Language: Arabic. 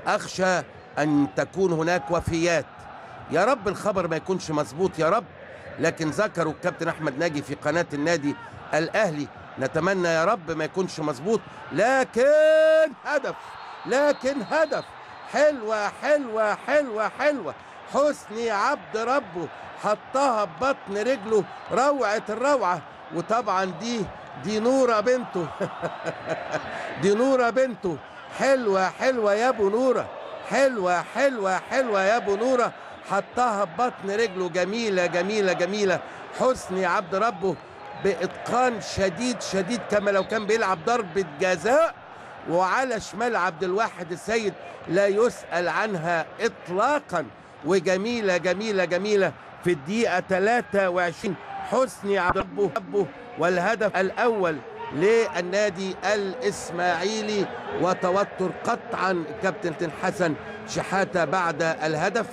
أخشى أن تكون هناك وفيات. يا رب الخبر ما يكونش مظبوط يا رب، لكن ذكروا الكابتن أحمد ناجي في قناة النادي الأهلي، نتمنى يا رب ما يكونش مظبوط، لكن هدف، لكن هدف. حلوة حلوة حلوة حلوة، حسني عبد ربه حطها ببطن رجله، روعة الروعة. وطبعا دي نورة بنته دي نورة بنته. حلوة حلوة يا ابو نورة، حلوة حلوة حلوة يا ابو نورة، حطها ببطن رجله. جميلة جميلة جميلة. حسني عبد ربه بإتقان شديد شديد، كما لو كان بيلعب ضربة جزاء، وعلى شمال عبد الواحد السيد لا يسأل عنها إطلاقا. وجميلة جميلة جميلة في الدقيقة 23 حسني عبد ربه، والهدف الأول للنادي الإسماعيلي. وتوتر قطعا الكابتن حسن شحاتة بعد الهدف.